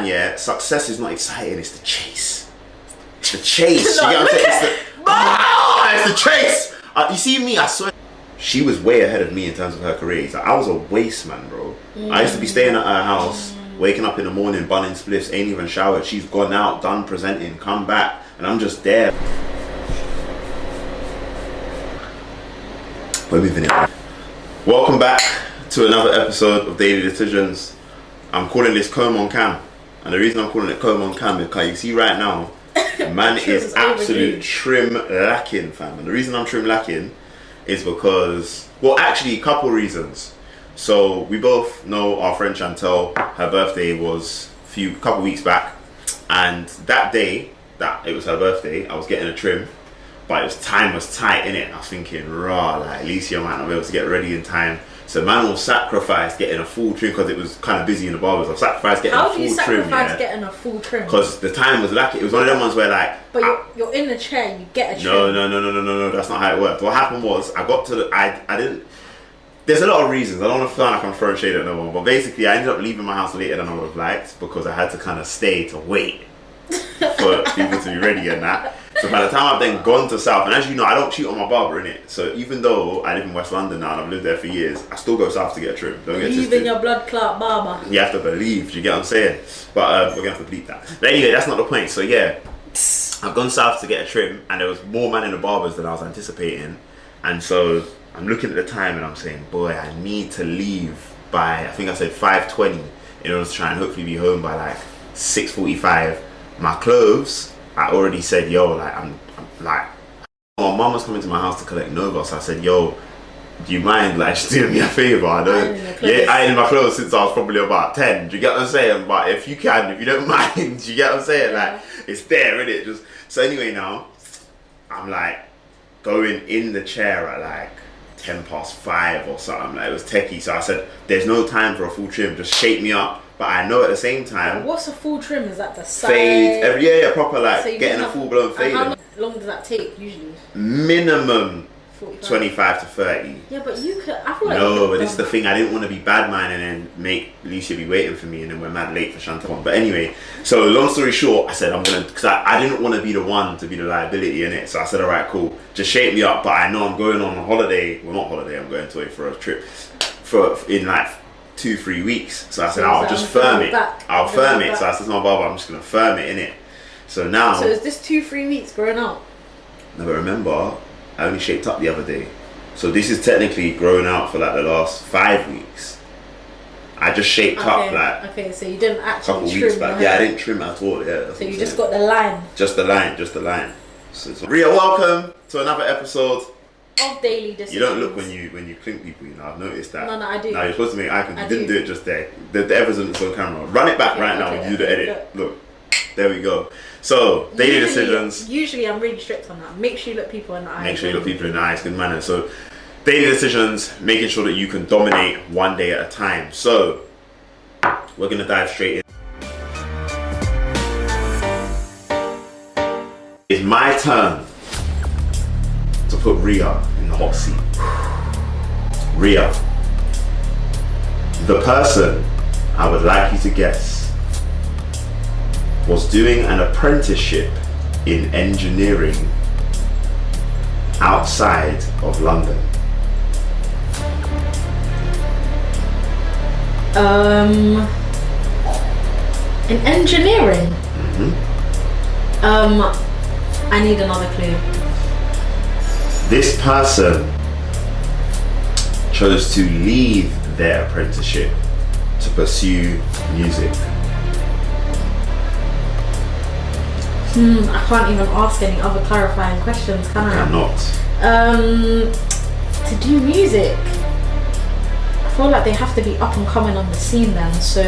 yeah, success is not exciting, it's the chase. It's the chase. You get what I'm saying? It's the chase. You see me, I swear. She was way ahead of me in terms of her career. Like, I was a waste man, bro. I used to be staying at her house, waking up in the morning, bunning spliffs, ain't even showered. She's gone out, done presenting, come back, and I'm just there. We're moving it on. Welcome back to another episode of Daily Decisions. I'm calling this Comb on Cam. And the reason I'm calling it Comb on Cam is because you see right now, man is absolute trim lacking, fam. And the reason I'm trim lacking is because, well, actually a couple reasons. So we both know our friend Chantel. Her birthday was a couple weeks back, and that day that it was her birthday, I was getting a trim, but time was tight innit. I was thinking, like Alicia might not be able to get ready in time. So man will sacrifice getting a full trim because it was kind of busy in the barbers. I'll sacrifice getting a full trim. How do you sacrifice getting a full trim? Because the time was lacking. It was one of them ones where like... But you're in the chair, you get a trim. No, that's not how it worked. What happened was, I got to the... I didn't... There's a lot of reasons. I don't want to feel like I'm throwing shade at no one. But basically, I ended up leaving my house later than I would have liked because I had to kind of stay to wait for people to be ready and that. So by the time I've then gone to South, and as you know, I don't cheat on my barber, innit? So even though I live in West London now and I've lived there for years, I still go South to get a trim. Don't get twisted. Even your blood clot barber. You have to believe, you get what I'm saying? But we're going to have to bleep that. But anyway, that's not the point. So yeah, I've gone South to get a trim and there was more man in the barbers than I was anticipating. And so I'm looking at the time and I'm saying, boy, I need to leave by, I think I said 5:20 in order to try and hopefully be home by like 6:45. My clothes, I already said, yo, like, I'm like, my mum was coming to my house to collect Nova, so I said, yo, do you mind, like, just doing me a favour? I ain't in my clothes since I was probably about 10, do you get what I'm saying? But if you don't mind, do you get what I'm saying? Yeah. Like, it's there, innit? So anyway now, I'm like, going in the chair at like 5:10 or something, like, it was techie, so I said, there's no time for a full trim, just shape me up. But I know at the same time... What's a full trim? Is that the side? Fade, proper like so getting a full blown fade. How long does that take usually? Minimum 45. 25 to 30. Yeah, but you could... I feel like no, but this is the thing, I didn't want to be bad man and then make Alicia be waiting for me and then we're mad late for Chantal. But anyway, so long story short, I said I'm going to... Because I didn't want to be the one to be the liability in it. So I said, alright, cool, just shape me up. But I know I'm going on a holiday. Well, not holiday, I'm going away for a trip in like 2-3 weeks. So I said, I'll just firm it. I'll firm it. So I said to my barber, I'm just going to firm it in it. So now... So is this 2-3 weeks growing out? No, but remember, I only shaped up the other day. So this is technically grown out for like the last 5 weeks. I just shaped up like... Okay, so you didn't actually couple trim weeks back. Yeah, I didn't trim at all. Yeah. So you just got the line. Just the line. So, Ria, welcome to another episode of Daily Decisions. You don't look when you clink people, you know, I've noticed that. No, I do. No, you're supposed to make eye contact. You didn't do it just there. The evidence on camera. Run it back right now and do the edit. Look, there we go. So, Daily Decisions. Usually I'm really strict on that. Make sure you look people in the eye. Make sure you look people in the eyes, good manner. So, Daily Decisions, making sure that you can dominate one day at a time. So, we're going to dive straight in. It's my turn to put Ria in the hot seat. Ria, the person I would like you to guess was doing an apprenticeship in engineering outside of London. In engineering? Mm-hmm. I need another clue. This person chose to leave their apprenticeship to pursue music. I can't even ask any other clarifying questions, can I? Cannot. To do music, I feel like they have to be up and coming on the scene then, so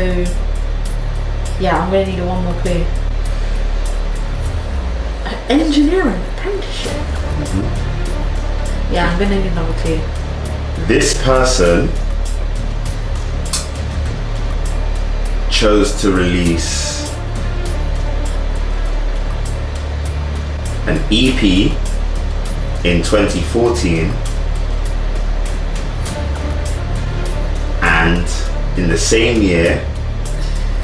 yeah, I'm gonna need one more clue. Engineering apprenticeship. Mm-hmm. Yeah, I'm gonna need another clue. This person chose to release an EP in 2014 and in the same year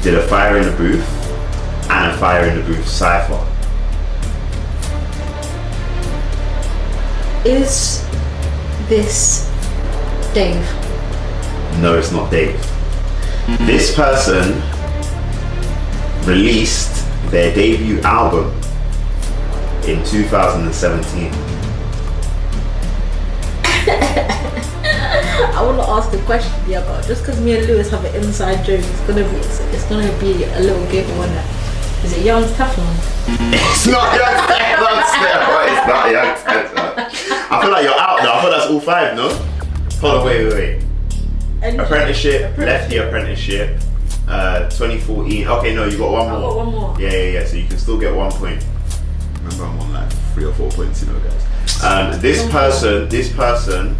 did a Fire in the Booth and Fire in the Booth Cypher. Is this Dave? No, it's not Dave. This person released their debut album in 2017. I want to ask the question, yeah, but just because me and Lewis have an inside joke, it's gonna be a little giggle, isn't it? Is it Young's Teflon? It's not Young's Teflon still. It's not Young's Teflon. I feel like you're out now. I thought that's all 5, no? Hold on, wait. Apprenticeship, left the apprenticeship. 2014. Okay, no, you got one more. I got one more. Yeah. So you can still get 1 point. Remember, I'm on like 3 or 4 points, you know, guys. This person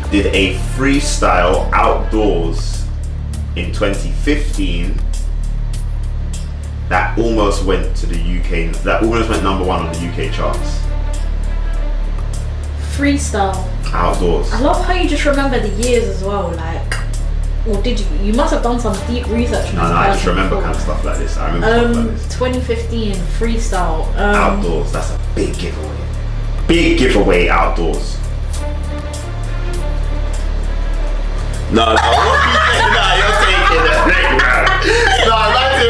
did a freestyle outdoors in 2015 that almost went to the UK. That almost went #1 on the UK charts. Freestyle. Outdoors. I love how you just remember the years as well. Like, or did you? You must have done some deep research. No, I just remember kind of stuff like this. I remember stuff like this. 2015 freestyle. Outdoors. That's a big giveaway. Big giveaway outdoors. No, what you saying? No, you're taking the thing, man. No, that's the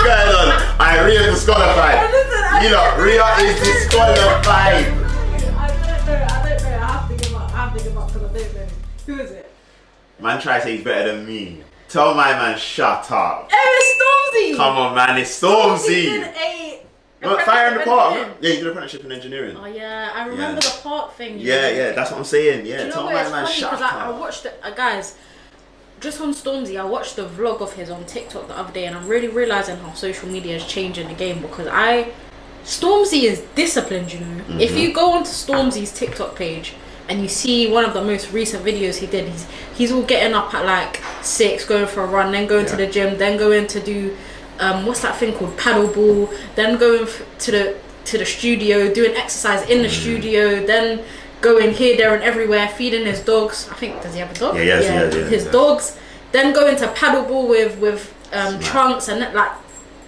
going on. Rhea is disqualified. You know, Rhea is disqualified. I don't know. I have to give up because I don't know. Who is it? Man, try to say he's better than me. Tell my man, shut up. Hey, it's Stormzy. Come on, man, it's Stormzy. Fire in the Park. Yeah, you did apprenticeship in engineering. Oh yeah, I remember the park thing. Yeah, that's what I'm saying. Yeah, do you know tell what, my it's man, funny, shut up. I watched it, guys. Just on Stormzy, I watched the vlog of his on TikTok the other day, and I'm really realizing how social media is changing the game because Stormzy is disciplined, you know. Mm-hmm. If you go onto Stormzy's TikTok page and you see one of the most recent videos he did, he's all getting up at like 6, going for a run, then going to the gym, then going to do what's that thing called, paddleball, then going to the studio, doing exercise in the studio, then going here, there, and everywhere, feeding his dogs. I think, does he have a dog? Yeah. His dogs. Then going to paddleball with Trunks, and like,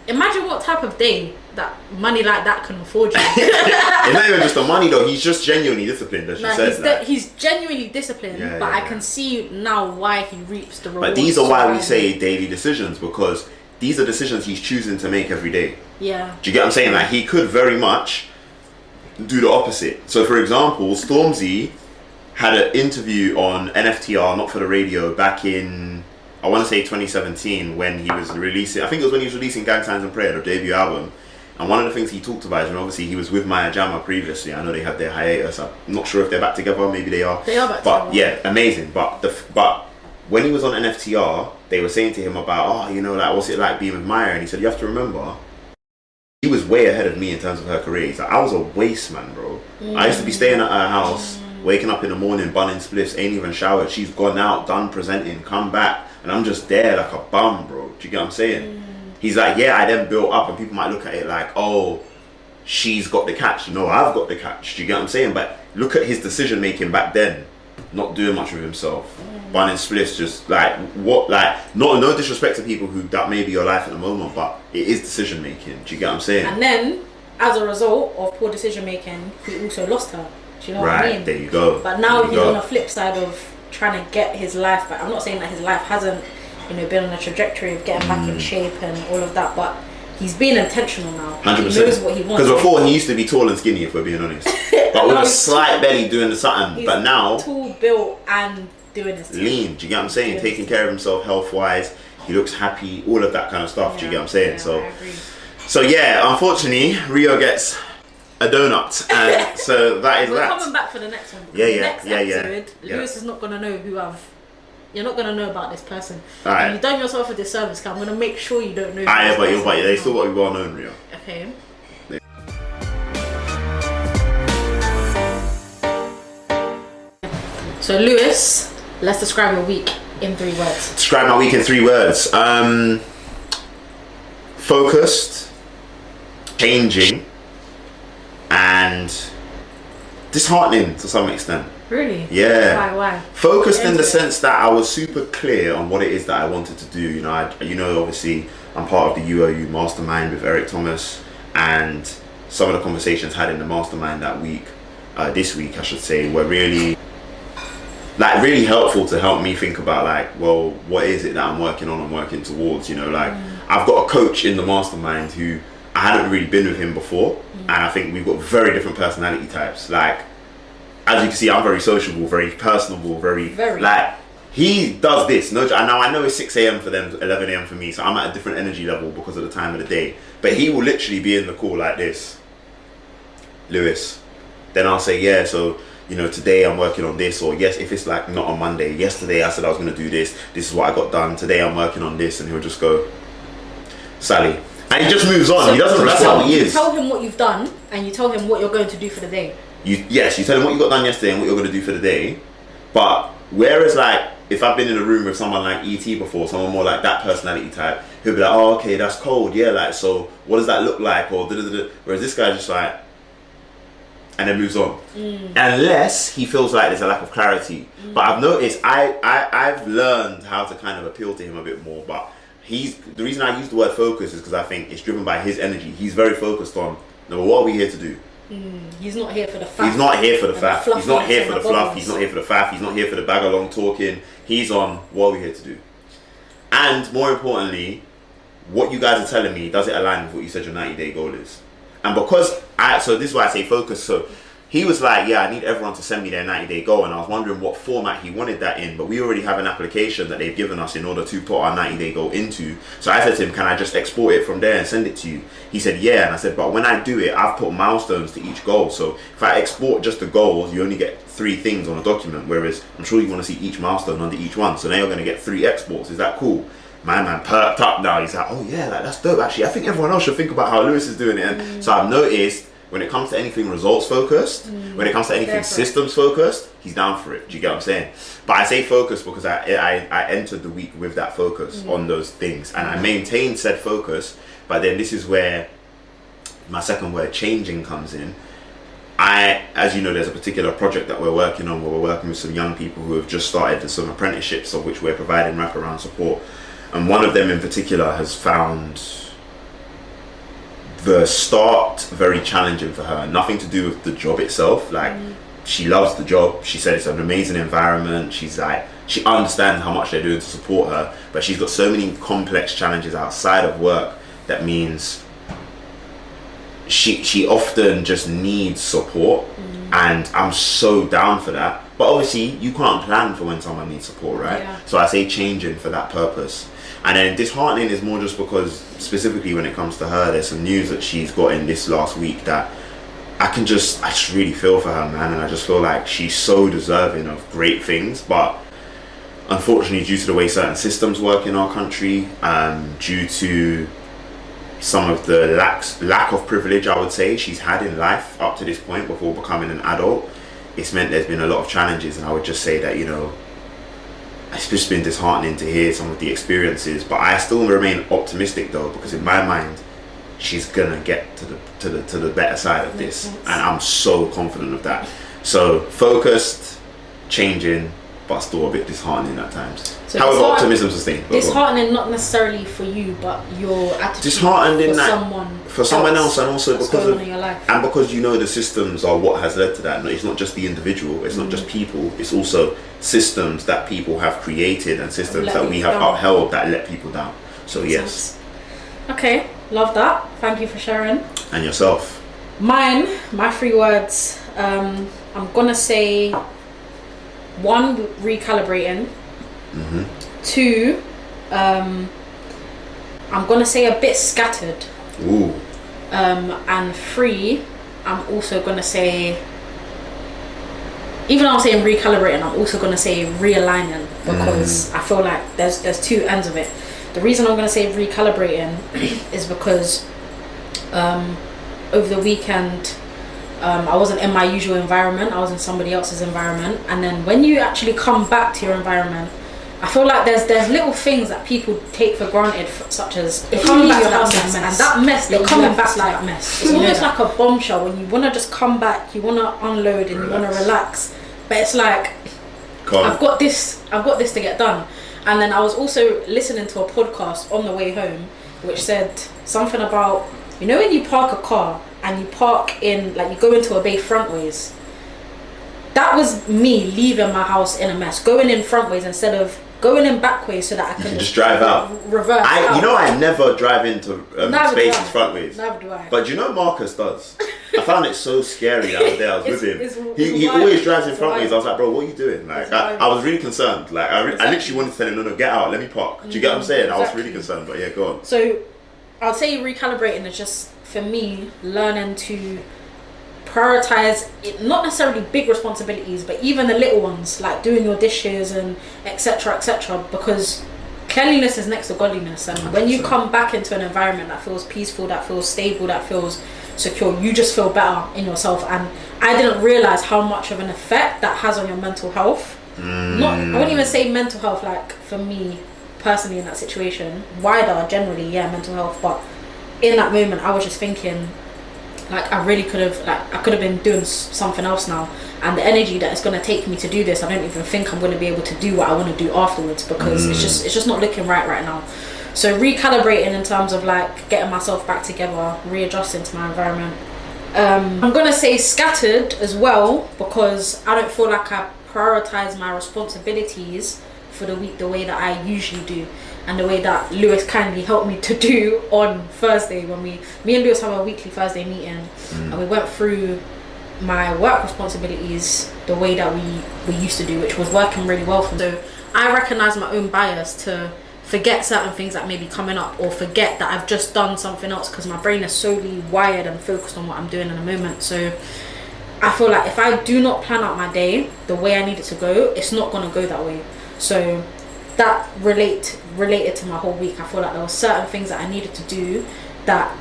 imagine what type of day that money like that can afford you. It's not even just the money though. He's just genuinely disciplined, as she said. He's genuinely disciplined, but I can see now why he reaps the rewards. But these are why we say daily decisions, because these are decisions he's choosing to make every day. Yeah. Do you get what I'm saying? Like, he could very much do the opposite. So, for example, Stormzy had an interview on NFTR, Not For The Radio, back in, I want to say 2017, when he was releasing, I think it was when he was releasing Gang Signs and Prayer, the debut album. And one of the things he talked about is, and obviously he was with Maya Jama previously. I know they had their hiatus. I'm not sure if they're back together. Maybe they are. They are back together. But yeah, amazing. But when he was on NFTR, they were saying to him about, like, what's it like being with Maya? And he said, you have to remember, he was way ahead of me in terms of her career. He's like, I was a waste man, bro. I used to be staying at her house, waking up in the morning, bunning spliffs, ain't even showered. She's gone out, done presenting, come back, and I'm just there like a bum, bro. Do you get what I'm saying? He's like, yeah, I then built up, and people might look at it like, oh, she's got the catch. No, I've got the catch. Do you get what I'm saying? But look at his decision making back then. Not doing much with himself, bunning spliffs, just like no disrespect to people that may be your life at the moment, but it is decision making. Do you get what I'm saying? And then, as a result of poor decision making, he also lost her. Do you know what I mean? There you go. But now he's on the flip side of trying to get his life back. I'm not saying that his life hasn't, been on a trajectory of getting back in shape and all of that, but he's being intentional now. 100%. He knows what he wants. Because before he used to be tall and skinny, if we're being honest. But with a slight belly doing the something. But now, tall, built, and doing his thing. Lean. Do you get what I'm saying? Taking care of himself health wise. He looks happy. All of that kind of stuff. Do you get what I'm saying? I agree. So yeah, unfortunately, Rio gets a donut, and so that is We're that. We're coming back for the next one. Next episode, Lewis is not gonna know who You're not gonna know about this person. Alright. And you've done yourself a disservice. Cause I'm gonna make sure you don't know. But they still got to be well known, Rio. Okay. So Lewis, let's describe your week in 3 words. Describe my week in 3 words. Focused, changing, and disheartening to some extent. Really? Yeah. Why? Focused in the sense that I was super clear on what it is that I wanted to do. You know, obviously I'm part of the UOU mastermind with Eric Thomas, and some of the conversations had in the mastermind that week, this week I should say, were really helpful to help me think about like, well, what is it that I'm working on and working towards, you know, like I've got a coach in the mastermind who I hadn't really been with him before, and I think we've got very different personality types. Like, as you can see, I'm very sociable, very personable, very. Like, he does this. No, now I know it's 6 a.m. for them, 11 a.m. for me, so I'm at a different energy level because of the time of the day. But he will literally be in the call like this, Lewis. Then I'll say, yeah, so, you know, today I'm working on this, or yes, if it's like not on Monday, yesterday I said I was going to do this, this is what I got done, today I'm working on this, and he'll just go, Sally. And he just moves on. So he doesn't, that's how he is. You tell him what you've done, and you tell him what you're going to do for the day. You tell him what you got done yesterday and what you're going to do for the day. But whereas like, if I've been in a room with someone like E.T. before, someone more like that personality type, he'll be like, oh, okay, that's cold, yeah, like, so what does that look like, or da-da-da-da. Whereas this guy just like, and then moves on. Unless he feels like there's a lack of clarity. But I've noticed, I've learned how to kind of appeal to him a bit more, but the reason I use the word focus is because I think it's driven by his energy. He's very focused on, no, what are we here to do? He's not here for the faff. He's not here for the faff. He's not here for the fluff. bubbles. He's not here for the faff. He's not here for the bag along talking. He's on, what are we here to do? And more importantly, what you guys are telling me, does it align with what you said your 90-day goal is? And because so this is why I say focus. So he was like, yeah, I need everyone to send me their 90-day goal, and I was wondering what format he wanted that in, but we already have an application that they've given us in order to put our 90-day goal into. So I said to him, can I just export it from there and send it to you? He said, yeah. And I said, but when I do it, I've put milestones to each goal. So if I export just the goals, you only get 3 things on a document, whereas I'm sure you want to see each milestone under each one. So now you're going to get 3 exports. Is that cool? My man perked up now. He's like, oh yeah, like, that's dope. Actually, I think everyone else should think about how Lewis is doing it. And so I've noticed, when it comes to anything results focused, when it comes to anything systems focused, he's down for it. Do you get what I'm saying? But I say focus because I entered the week with that focus on those things, and I maintained said focus. But then this is where my second word, changing, comes in. As you know, there's a particular project that we're working on where we're working with some young people who have just started some apprenticeships, of which we're providing wraparound support. And one of them in particular has found the start very challenging for her. Nothing to do with the job itself. Like, she loves the job. She said it's an amazing environment. She's like, she understands how much they're doing to support her, but she's got so many complex challenges outside of work that means she often just needs support. And I'm so down for that. But obviously you can't plan for when someone needs support, right? Yeah. So I say changing for that purpose. And then disheartening is more just because, specifically when it comes to her, there's some news that she's got in this last week that I just really feel for her, man. And I just feel like she's so deserving of great things, but unfortunately, due to the way certain systems work in our country, due to some of the lack of privilege, I would say, she's had in life up to this point before becoming an adult, it's meant there's been a lot of challenges. And I would just say that, you know, it's just been disheartening to hear some of the experiences, but I still remain optimistic though, because in my mind, she's gonna get to the better side of this, and I'm so confident of that. So focused, changing, but still a bit disheartening at times. So however, optimism sustained. Disheartening, not necessarily for you, but your attitude disheartening for someone else, and also because of your life. And because, you know, the systems are what has led to that. It's not just the individual, it's not just people, it's also systems that people have created and systems that we have upheld that let people down. So yes. Okay, love that. Thank you for sharing. And yourself? My 3 words. I'm gonna say 1, recalibrating. 2, I'm gonna say a bit scattered. Ooh. And 3, I'm also gonna say, even though I'm saying recalibrating, I'm also gonna say realigning, because I feel like there's 2 ends of it. The reason I'm gonna say recalibrating is because over the weekend I wasn't in my usual environment. I was in somebody else's environment, and then when you actually come back to your environment, I feel like there's little things that people take for granted, such as coming back to that mess, and that mess, you're coming back like mess. It's almost like a bombshell when you want to just come back, you want to unload and you want to relax, but it's like I've got this to get done. And then I was also listening to a podcast on the way home, which said something about, you know, when you park a car and you park in, like, you go into a bay frontways. That was me leaving my house in a mess, going in frontways instead of going in backways, so that I can just drive out. Reverse. You know, I never drive into spaces frontways. Never do I. But you know, Marcus does. I found it so scary the other day. I was with him. He always drives in frontways. I was like, bro, what are you doing? Like, I was really concerned. Like, I literally wanted to tell him, no, get out, let me park. Do you get what I'm saying? I was really concerned. But yeah, go on. So, I'd say recalibrating is just, for me, learning to prioritize it, not necessarily big responsibilities, but even the little ones, like doing your dishes and etc., because cleanliness is next to godliness, and when you come back into an environment that feels peaceful, that feels stable, that feels secure, you just feel better in yourself. And I didn't realize how much of an effect that has on your mental health. I wouldn't even say mental health, like, for me personally in that situation, wider generally, yeah, mental health, but in that moment I was just thinking, like, I really could have been doing something else now, and the energy that it's going to take me to do this, I don't even think I'm going to be able to do what I want to do afterwards, because it's just not looking right now. So recalibrating in terms of, like, getting myself back together, readjusting to my environment. I'm going to say scattered as well, because I don't feel like I prioritize my responsibilities for the week the way that I usually do, and the way that Lewis kindly helped me to do on Thursday, when me and Lewis have a weekly Thursday meeting, and we went through my work responsibilities the way that we used to do, which was working really well for me. So I recognise my own bias to forget certain things that may be coming up, or forget that I've just done something else, because my brain is solely wired and focused on what I'm doing in the moment. So I feel like if I do not plan out my day the way I need it to go, it's not going to go that way. So that related to my whole week. I feel like there were certain things that I needed to do that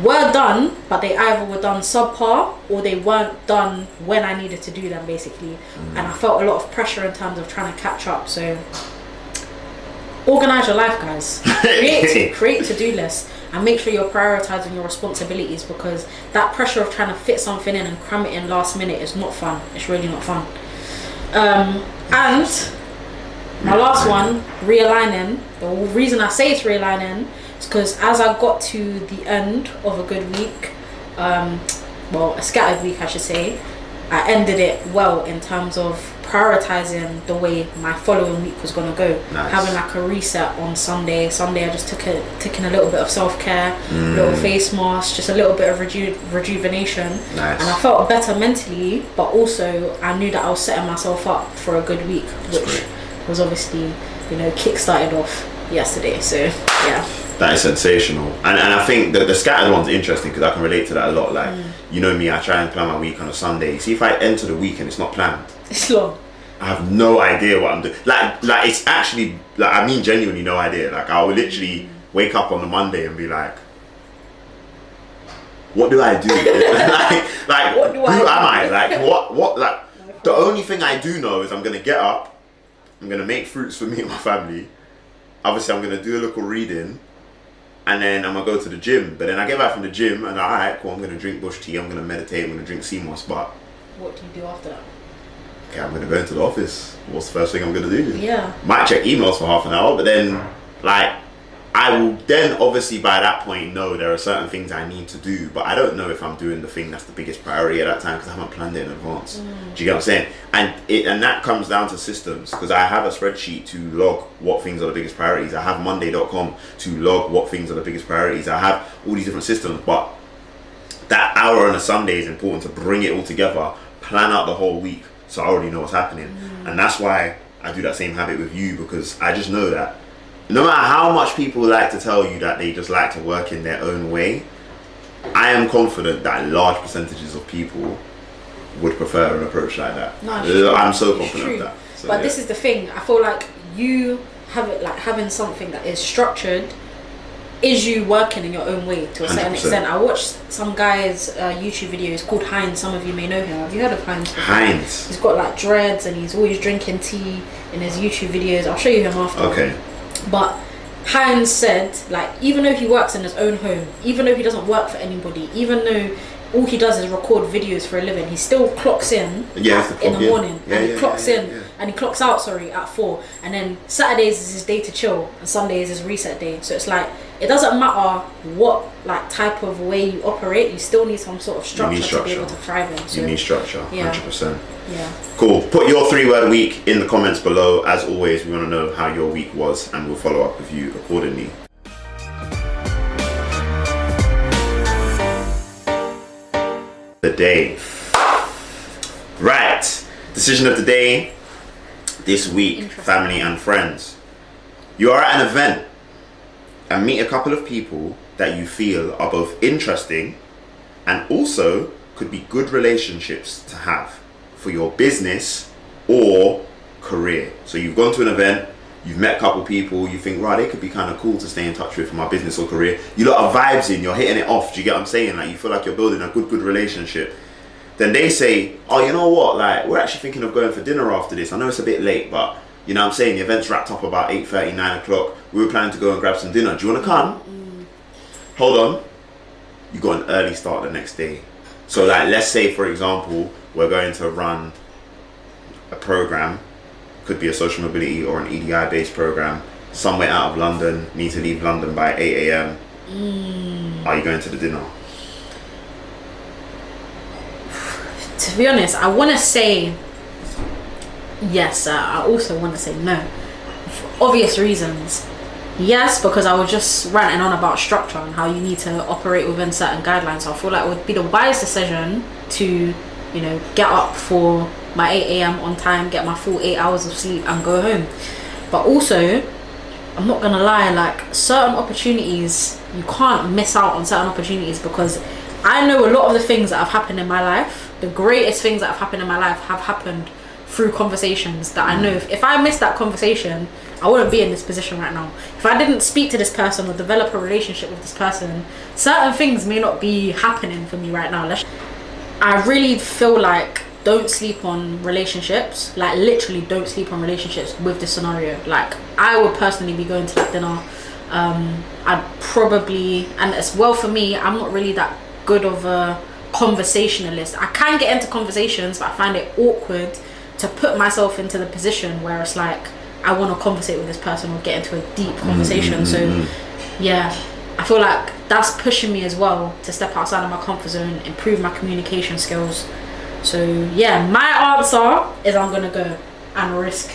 were done, but they either were done subpar or they weren't done when I needed to do them, basically. And I felt a lot of pressure in terms of trying to catch up. So organize your life, guys. Create to-do lists, and make sure you're prioritizing your responsibilities, because that pressure of trying to fit something in and cram it in last minute is not fun. It's really not fun. And my last one, realigning. The reason I say it's realigning is because as I got to the end of a good week, a scattered week I should say, I ended it well in terms of prioritizing the way my following week was going to go. Nice. Having like a reset on Sunday I just took in a little bit of self-care, little face mask, just a little bit of rejuvenation. Nice. And I felt better mentally, but also I knew that I was setting myself up for a good week, which was obviously, kick-started off yesterday. So yeah, that is sensational. And I think that the scattered one's interesting, because I can relate to that a lot. Like, you know me, I try and plan my week on a Sunday. See, if I enter the week and it's not planned, it's long. I have no idea what I'm doing. Like it's actually, like, I mean genuinely no idea. Like, I will literally wake up on the Monday and be like, what do I do? like who am I? Like, what like, the only thing I do know is I'm gonna get up, I'm gonna make fruits for me and my family. Obviously, I'm gonna do a little reading, and then I'm gonna go to the gym. But then I get back from the gym and alright, cool, I'm gonna drink bush tea, I'm gonna meditate, I'm gonna drink sea moss. But what do you do after that? Okay, I'm gonna go into the office. What's the first thing I'm gonna do? Yeah. Might check emails for half an hour, but then, like, I will then obviously by that point know there are certain things I need to do, but I don't know if I'm doing the thing that's the biggest priority at that time, because I haven't planned it in advance. Do you get what I'm saying? And that comes down to systems, because I have a spreadsheet to log what things are the biggest priorities. I have Monday.com to log what things are the biggest priorities. I have all these different systems, but that hour on a Sunday is important to bring it all together, plan out the whole week, so I already know what's happening. And that's why I do that same habit with you, because I just know that no matter how much people like to tell you that they just like to work in their own way, I am confident that large percentages of people would prefer an approach like that. No, I'm so confident of that. So, but this is the thing, I feel like you have it, like having something that is structured is you working in your own way to a certain 100%. extent. I watched some guy's YouTube videos called Heinz. Some of you may know him. Have you heard of Heinz before? Heinz. He's got like dreads and he's always drinking tea in his YouTube videos. I'll show you him after. Okay. But Heinz said, like, even though he works in his own home, even though he doesn't work for anybody, even though all he does is record videos for a living, he still clocks in in the morning, and he clocks in and he clocks out, at 4, and then Saturdays is his day to chill and Sunday is his reset day. So it's like, it doesn't matter what like type of way you operate, you still need some sort of structure to be able to thrive in. So, you need structure, 100%. Yeah. Cool. Put your 3-word week in the comments below. As always, we want to know how your week was, and we'll follow up with you accordingly. The day. Right. Decision of the day this week, family and friends. You are at an event and meet a couple of people that you feel are both interesting and also could be good relationships to have for your business or career. So you've gone to an event, you've met a couple people, you think, right, they could be kind of cool to stay in touch with for my business or career. You lot are vibes in, you're hitting it off. Do you get what I'm saying? Like, you feel like you're building a good relationship. Then they say, oh, you know what, like, we're actually thinking of going for dinner after this. I know it's a bit late, but you know what I'm saying, the event's wrapped up about 8:30, 9 o'clock. We were planning to go and grab some dinner. Do you want to come? Hold on. You got an early start the next day. So like, let's say, for example, we're going to run a program, could be a social mobility or an EDI based program, somewhere out of London, need to leave London by 8 a.m. Are you going to the dinner? To be honest, I want to say yes. I also want to say no, for obvious reasons. Yes, because I was just ranting on about structure and how you need to operate within certain guidelines. So I feel like it would be the wise decision to, you know, get up for my 8 a.m. on time, get my full 8 hours of sleep and go home. But also, I'm not gonna lie, like, certain opportunities, you can't miss out on certain opportunities, because I know a lot of the things that have happened in my life, the greatest things that have happened in my life have happened through conversations that I know if I missed that conversation, I wouldn't be in this position right now. If I didn't speak to this person or develop a relationship with this person, certain things may not be happening for me right now. I really feel like, don't sleep on relationships. Like, literally don't sleep on relationships with this scenario. Like, I would personally be going to that dinner. I'd probably, and as well for me, I'm not really that good of a conversationalist. I can get into conversations, but I find it awkward to put myself into the position where it's like, I want to conversate with this person or get into a deep conversation. So yeah, I feel like that's pushing me as well to step outside of my comfort zone, improve my communication skills. So yeah, my answer is I'm gonna go and risk,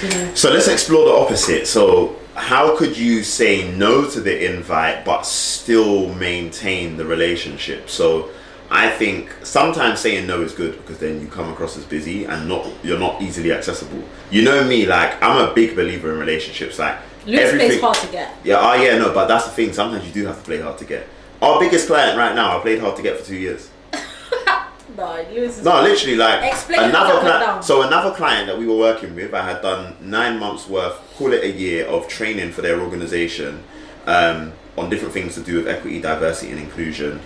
you know. So let's explore the opposite. So how could you say no to the invite but still maintain the relationship? So I think sometimes saying no is good, because then you come across as busy and you're not easily accessible. You know me, like, I'm a big believer in relationships. Like, Lewis plays hard to get. Yeah, no, but that's the thing. Sometimes you do have to play hard to get. Our biggest client right now, I played hard to get for 2 years. No, literally, like, another client. So another client that we were working with, I had done 9 months worth, call it a year, of training for their organization on different things to do with equity, diversity, and inclusion.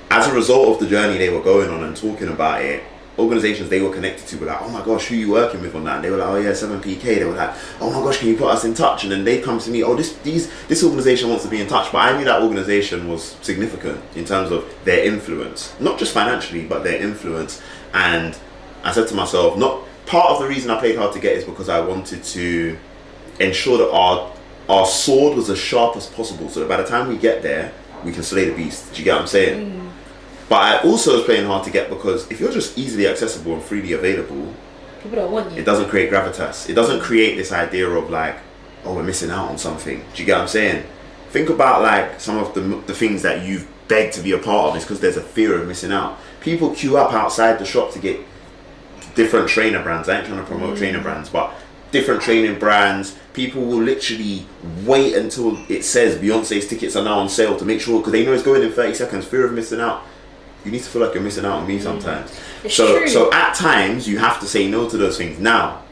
As a result of the journey they were going on and talking about it, organizations they were connected to were like, oh my gosh, who are you working with on that? And they were like, oh yeah, 7PK. They were like, oh my gosh, can you put us in touch? And then they come to me, oh, this organization wants to be in touch. But I knew that organization was significant in terms of their influence, not just financially, but their influence. And I said to myself, not part of the reason I played hard to get is because I wanted to ensure that our sword was as sharp as possible, so that by the time we get there, we can slay the beast. Do you get what I'm saying? But I also was playing hard to get because if you're just easily accessible and freely available, people don't want you. It doesn't create gravitas. It doesn't create this idea of like, oh, we're missing out on something. Do you get what I'm saying? Think about like some of the things that you've begged to be a part of is because there's a fear of missing out. People queue up outside the shop to get different trainer brands. I ain't trying to promote trainer brands, but different training brands. People will literally wait until it says Beyonce's tickets are now on sale to make sure, because they know it's going in 30 seconds. Fear of missing out. You need to feel like you're missing out on me sometimes. So at times you have to say no to those things. Now,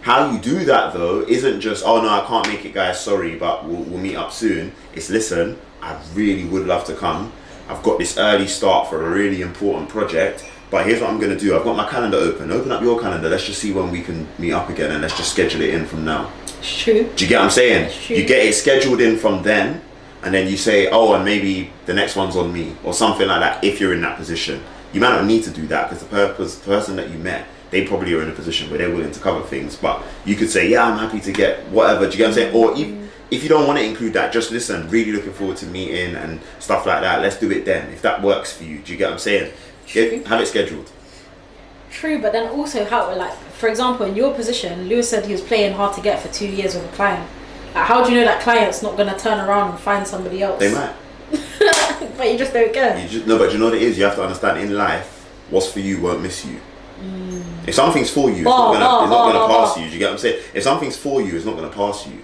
How you do that though isn't just, oh no, I can't make it, guys, sorry, but we'll meet up soon. It's, listen, I really would love to come. I've got this early start for a really important project, but here's what I'm going to do. I've got my calendar open. Open up your calendar. Let's just see when we can meet up again, and let's just schedule it in from now. It's true. Do you get what I'm saying? True. You get it scheduled in from then, and then you say, oh, and maybe the next one's on me, or something like that, if you're in that position. You might not need to do that, because the person that you met, they probably are in a position where they're willing to cover things, but you could say, yeah, I'm happy to get whatever. Do you get what I'm saying? Or if you don't want to include that, just listen, really looking forward to meeting and stuff like that. Let's do it then, if that works for you. Do you get what I'm saying? Have it scheduled. True, but then also how, like, for example, in your position, Lewis said he was playing hard to get for 2 years with a client. Like, how do you know that client's not going to turn around and find somebody else? They might. But you just don't care. No, but you know what it is? You have to understand, in life, what's for you won't miss you. If something's for you, it's not gonna pass you. Do you get what I'm saying? If something's for you, it's not gonna pass you.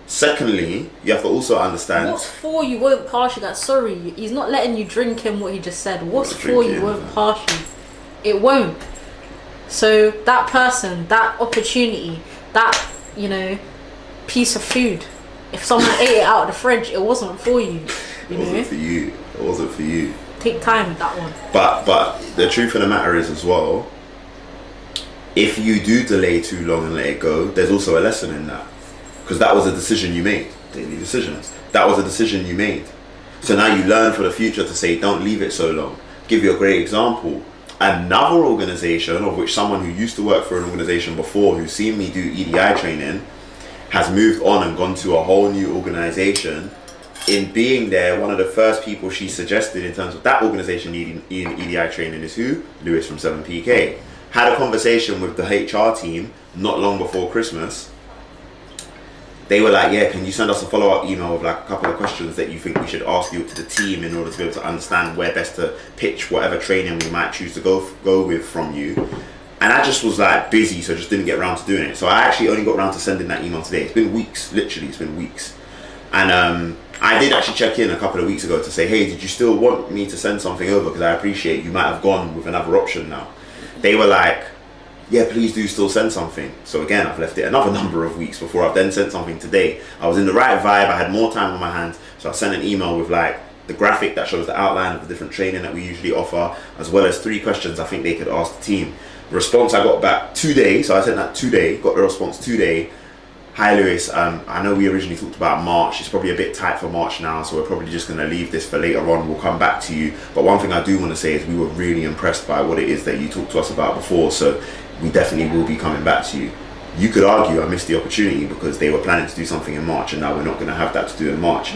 Secondly, you have to also understand what's for you won't pass you. That's sorry. He's not letting you drink him what he just said. What's for you won't pass you. It won't. So that person, that opportunity, that, you know, piece of food, if someone ate it out of the fridge, it wasn't for you. It wasn't for you. It wasn't for you. Take time with that one. But the truth of the matter is as well, if you do delay too long and let it go, there's also a lesson in that. Because that was a decision you made. Daily decisions. That was a decision you made. So now you learn for the future to say, don't leave it so long. Give you a great example. Another organization, of which someone who used to work for an organization before, who's seen me do EDI training, has moved on and gone to a whole new organization. In being there, one of the first people she suggested in terms of that organization needing EDI training is who? Lewis from 7PK. Had a conversation with the HR team not long before Christmas. They were like, yeah, can you send us a follow-up email with like a couple of questions that you think we should ask you to the team in order to be able to understand where best to pitch whatever training we might choose to go with from you. And I just was like busy, so just didn't get around to doing it. So I actually only got around to sending that email today. It's been weeks, literally, it's been weeks. And I did actually check in a couple of weeks ago to say, hey, did you still want me to send something over? Because I appreciate you might have gone with another option now. They were like, yeah, please do still send something. So again, I've left it another number of weeks before I've then sent something today. I was in the right vibe, I had more time on my hands, so I sent an email with like the graphic that shows the outline of the different training that we usually offer, as well as 3 questions I think they could ask the team. The response I got back today, so I sent that today, got the response today. Hi Lewis, I know we originally talked about March. It's probably a bit tight for March now, so we're probably just going to leave this for later on. We'll come back to you. But one thing I do want to say is we were really impressed by what it is that you talked to us about before, so we definitely will be coming back to you. You could argue I missed the opportunity because they were planning to do something in March and now we're not going to have that to do in March.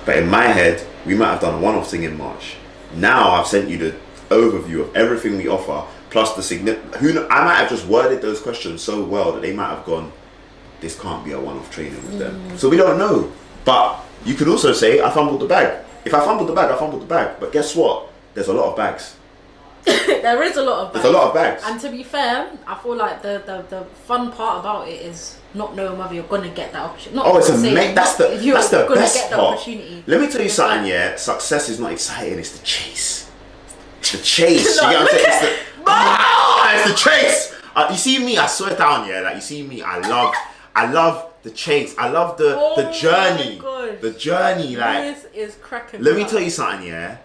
But in my head, we might have done a one-off thing in March. Now I've sent you the overview of everything we offer, plus the significant... I might have just worded those questions so well that they might have gone, this can't be a one-off training with them. So we don't know. But you could also say, I fumbled the bag. If I fumbled the bag, I fumbled the bag. But guess what? There's a lot of bags. There is a lot of bags. There's a lot of bags. And to be fair, I feel like the fun part about it is not knowing whether you're going to get that opportunity. That's the best part. Let me tell you something, yeah. Success is not exciting, it's the chase. It's the chase. You get what I'm saying? It's the chase. You see me, I swear down, yeah. Like you see me, I love the chase. I love the journey. The journey, like this is cracking. Let me tell you something, yeah.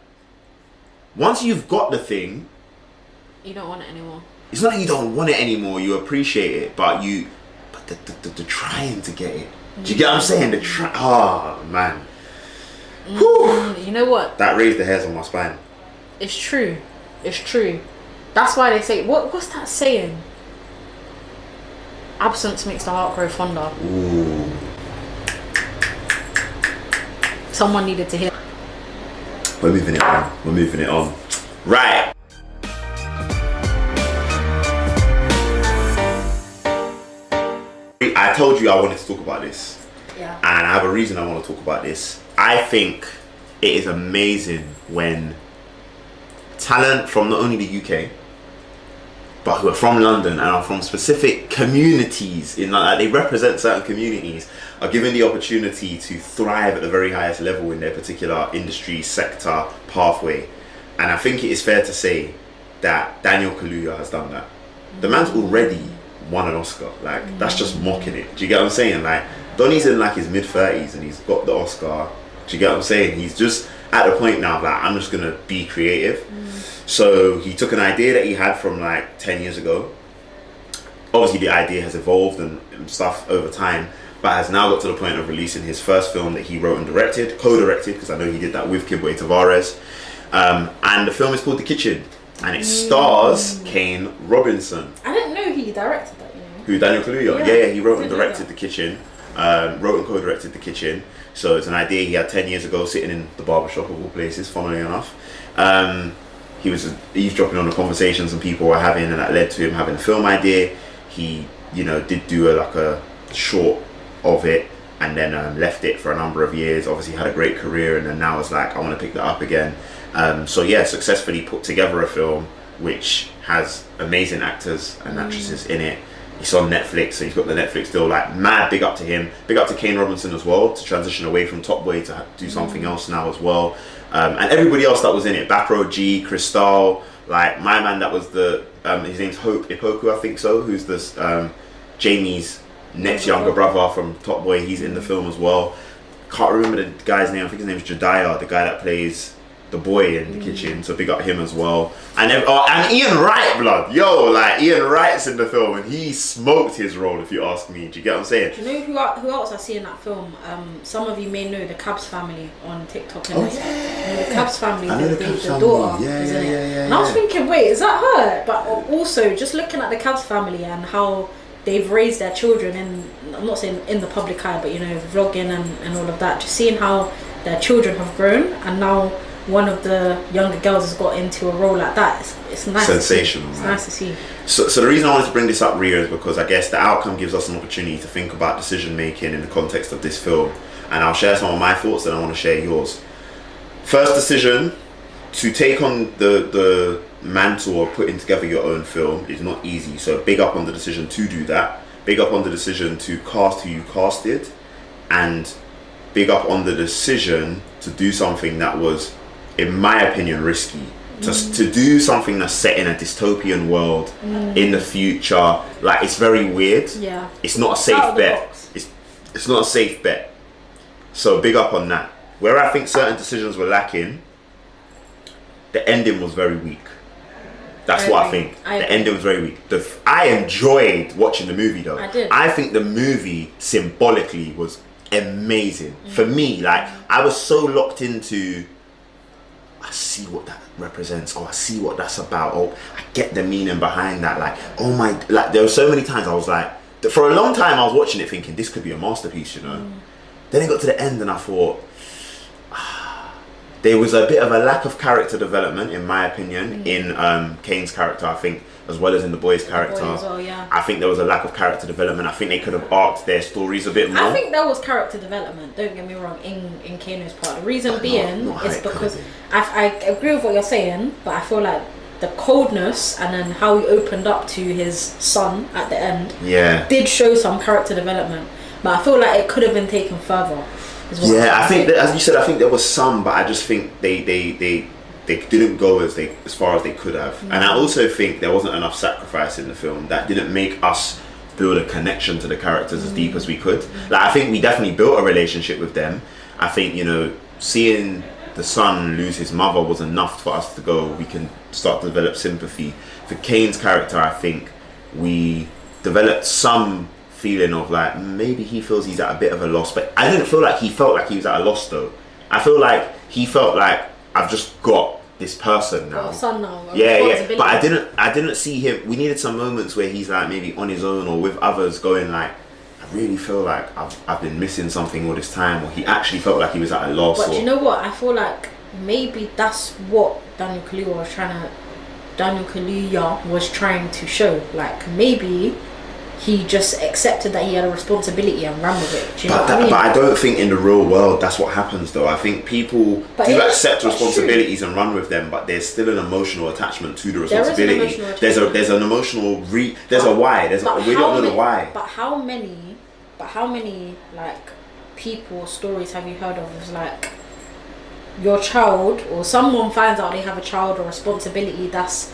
Once you've got the thing, you don't want it anymore. It's not that you don't want it anymore. You appreciate it, but the trying to get it. Do you get what I'm saying? Oh man. You know what? That raised the hairs on my spine. It's true. It's true. That's why they say, what's that saying? Absence makes the heart grow fonder. Ooh. Someone needed to hear. We're moving it on. Right. I told you I wanted to talk about this. Yeah. And I have a reason I want to talk about this. I think it is amazing when talent from not only the UK, but who are from London and are from specific communities, they represent certain communities, are given the opportunity to thrive at the very highest level in their particular industry, sector, pathway. And I think it is fair to say that Daniel Kaluuya has done that. The man's already won an Oscar. Like that's just mocking it. Do you get what I'm saying? Like Donnie's in like his mid-30s and he's got the Oscar. Do you get what I'm saying? He's just at the point now like I'm just gonna be creative. So he took an idea that he had from like 10 years ago. Obviously the idea has evolved and stuff over time, but has now got to the point of releasing his first film that he wrote and directed, co-directed, because I know he did that with Kidway Tavares. And the film is called The Kitchen, and it stars Kane Robinson. I didn't know he directed that, you know. Who, Daniel Kaluuya? Yeah, he wrote and directed The Kitchen. Wrote and co-directed The Kitchen. So it's an idea he had 10 years ago, sitting in the barbershop of all places, funnily enough. He was eavesdropping on the conversations and people were having, and that led to him having a film idea. He, you know, did do a short of it, and then left it for a number of years. Obviously had a great career, and then now it's like, I want to pick that up again. So yeah, successfully put together a film which has amazing actors and actresses in it. He's on Netflix, so he's got the Netflix deal. Like, mad big up to him. Big up to Kane Robinson as well, to transition away from Top Boy to do something else now as well. And everybody else that was in it, Backroad G, Cristal, like my man that was the his name's Hope Ipoku, I think so, who's this Jamie's next younger brother from Top Boy. He's in the film as well. Can't remember the guy's name. I think his name's Jediah, the guy that plays the boy in The Kitchen, so big up him as well. And Ian Wright, blood, yo, like Ian Wright's in the film and he smoked his role, if you ask me. Do you get what I'm saying? Do you know who else I see in that film? Some of you may know the Cabs family on TikTok. And the Cabs family, the daughter is in it. And I was thinking, wait, is that her? But also just looking at the Cabs family and how they've raised their children in, I'm not saying in the public eye, but you know, vlogging and all of that, just seeing how their children have grown, and now one of the younger girls has got into a role like that. It's nice. Sensational. It's nice to see. So the reason I wanted to bring this up, Ria, is because I guess the outcome gives us an opportunity to think about decision making in the context of this film, and I'll share some of my thoughts and I want to share yours. First decision, to take on the mantle of putting together your own film is not easy, so big up on the decision to do that. Big up on the decision to cast who you casted, and big up on the decision to do something that was, in my opinion, risky. To do something that's set in a dystopian world in the future, like, it's very weird. Yeah. It's not a safe bet. It's not a safe bet. So big up on that. Where I think certain decisions were lacking, the ending was very weak. That's what I think. The ending was very weak. I enjoyed watching the movie though. I did. I think the movie symbolically was amazing. For me, like, I was so locked into, I see what that represents, or I see what that's about, or I get the meaning behind that. Like, oh my, like, there were so many times I was like, for a long time I was watching it thinking this could be a masterpiece, you know. Then it got to the end and I thought, there was a bit of a lack of character development, in my opinion, in Kane's character, I think, as well as in the boy's character. I think there was a lack of character development. I think they could have arced their stories a bit more. I think there was character development, don't get me wrong, in Kano's part. The reason being is because I agree with what you're saying, but I feel like the coldness and then how he opened up to his son at the end did show some character development. But I feel like it could have been taken further. Yeah, I think that, as you said, I think there was some, but I just think they didn't go as far as they could have. And I also think there wasn't enough sacrifice in the film that didn't make us build a connection to the characters as deep as we could. Like, I think we definitely built a relationship with them. I think, you know, seeing the son lose his mother was enough for us to go, we can start to develop sympathy. For Kane's character, I think we developed some feeling of like, maybe he feels he's at a bit of a loss, but I didn't feel like he felt like he was at a loss though. I feel like he felt like, I've just got this person now. Son now. Yeah. But I didn't see him. We needed some moments where he's like maybe on his own or with others, going like, I really feel like I've been missing something all this time, or he actually felt like he was at a loss. But you know what? I feel like maybe that's what Daniel Kaluuya was trying to show. Like, maybe he just accepted that he had a responsibility and ran with it. Do you know what I mean? But I don't think in the real world that's what happens though. I think people do accept responsibilities and run with them, but there's still an emotional attachment to the responsibility. There's an emotional there's a why. We don't know the why. But how many like people stories have you heard of? It's like your child or someone finds out they have a child or responsibility that's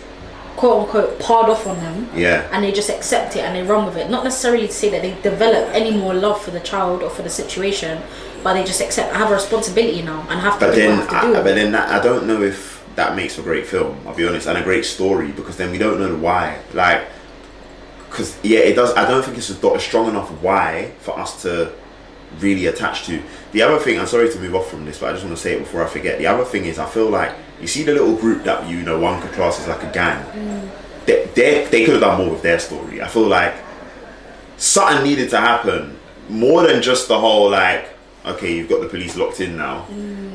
quote unquote pard off on them, yeah, and they just accept it and they run with it. Not necessarily to say that they develop any more love for the child or for the situation, but they just accept, I have a responsibility now and have to do what I have to do. But then I don't know if that makes a great film, I'll be honest, and a great story, because then we don't know the why. Like, because it does. I don't think it's a strong enough why for us to really attach to. The other thing, I'm sorry to move off from this, but I just want to say it before I forget. The other thing is, I feel like, you see the little group that one could class as like a gang. They could have done more with their story. I feel like something needed to happen more than just the whole like, okay, you've got the police locked in now.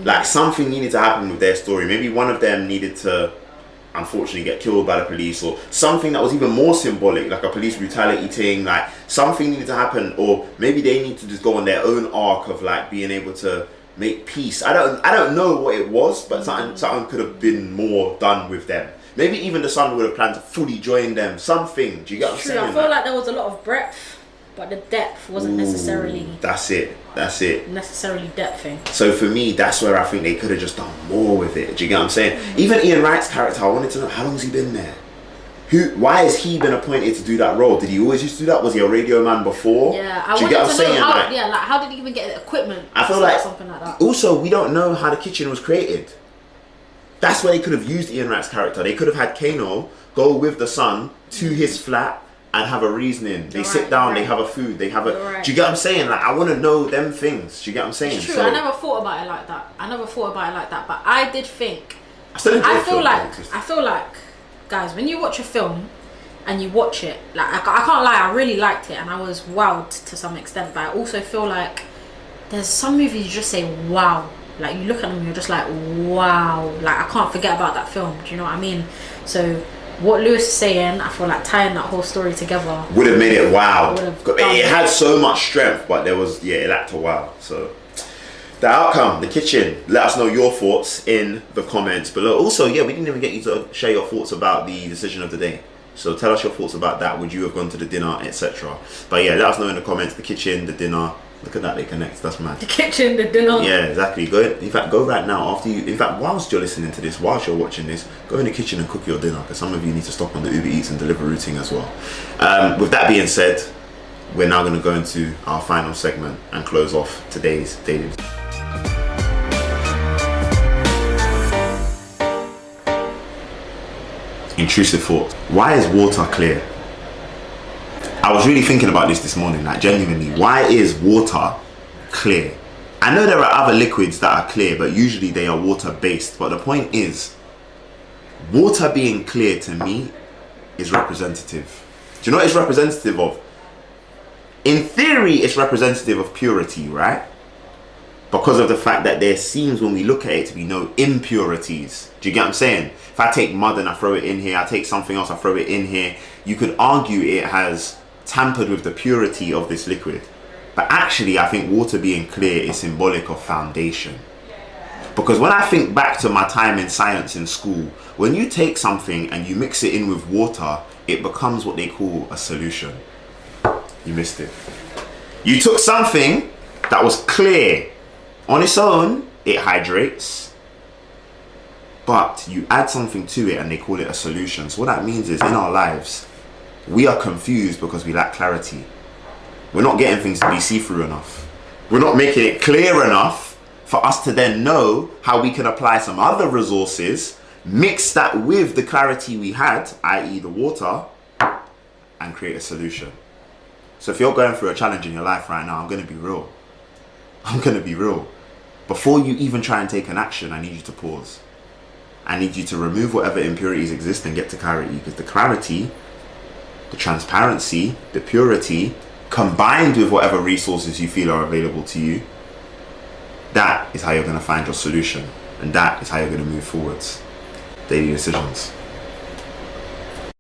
Like, something needed to happen with their story. Maybe one of them needed to unfortunately get killed by the police, or something that was even more symbolic, like a police brutality thing. Like, something needed to happen, or maybe they need to just go on their own arc of like being able to make peace. I don't know what it was, but something could have been more done with them. Maybe even the son would have planned to fully join them. Something. Do you get what I'm saying? I feel like there was a lot of breadth, but the depth wasn't necessarily. That's it. Necessarily depthing. So for me, that's where I think they could have just done more with it. Do you get what I'm saying? Even Ian Wright's character, I wanted to know, how long has he been there? Why has he been appointed to do that role? Did he always used to do that? Was he a radio man before? Yeah, I wanted to know how. Like, how did he even get the equipment? I feel like something like that. Also, we don't know how the kitchen was created. That's where they could have used Ian Wright's character. They could have had Kano go with the son to his flat and have a reasoning. They sit down, they have a food, they have a... Do you get what I'm saying? Like, I want to know them things. Do you get what I'm saying? It's true. I never thought about it like that. But I did think... I feel like, guys, when you watch a film and you watch it, like, I can't lie, I really liked it and I was wowed to some extent. But I also feel like there's some movies you just say, wow. Like, you look at them and you're just like, wow. Like, I can't forget about that film. Do you know what I mean? So... what Lewis is saying, I feel like tying that whole story together would have made it wow. It had so much strength, but there was, it lacked a wow. So the outcome, the kitchen. Let us know your thoughts in the comments below. Also, we didn't even get you to share your thoughts about the decision of the day. So tell us your thoughts about that. Would you have gone to the dinner, etc.? But let us know in the comments. The kitchen, the dinner. Look at that, they connect. That's mad. The kitchen, the dinner. Yeah, exactly. Go right now after you. In fact, whilst you're listening to this, whilst you're watching this, go in the kitchen and cook your dinner, because some of you need to stop on the Uber Eats and Deliveroo routine as well. With that being said, we're now going to go into our final segment and close off today's daily. Intrusive thoughts. Why is water clear? I was really thinking about this morning, like, genuinely, why is water clear? I know there are other liquids that are clear, but usually they are water based. But the point is, water being clear to me is representative. Do you know what it's representative of? In theory, it's representative of purity, right? Because of the fact that there seems, when we look at it, to be no impurities. Do you get what I'm saying? If I take mud and I throw it in here, I take something else, I throw it in here, you could argue it has tampered with the purity of this liquid. But actually, I think water being clear is symbolic of foundation. Because when I think back to my time in science in school, when you take something and you mix it in with water, it becomes what they call a solution. You missed it. You took something that was clear. On its own, it hydrates. But you add something to it and they call it a solution. So what that means is, in our lives, we are confused because we lack clarity. We're not getting things to be see-through enough. We're not making it clear enough for us to then know how we can apply some other resources, mix that with the clarity we had, i.e. the water, and create a solution. So if you're going through a challenge in your life right now, I'm going to be real. Before you even try and take an action, I need you to pause. I need you to remove whatever impurities exist and get to clarity. Because the clarity, the transparency, the purity, combined with whatever resources you feel are available to you, that is how you're going to find your solution. And that is how you're going to move forwards. Daily decisions.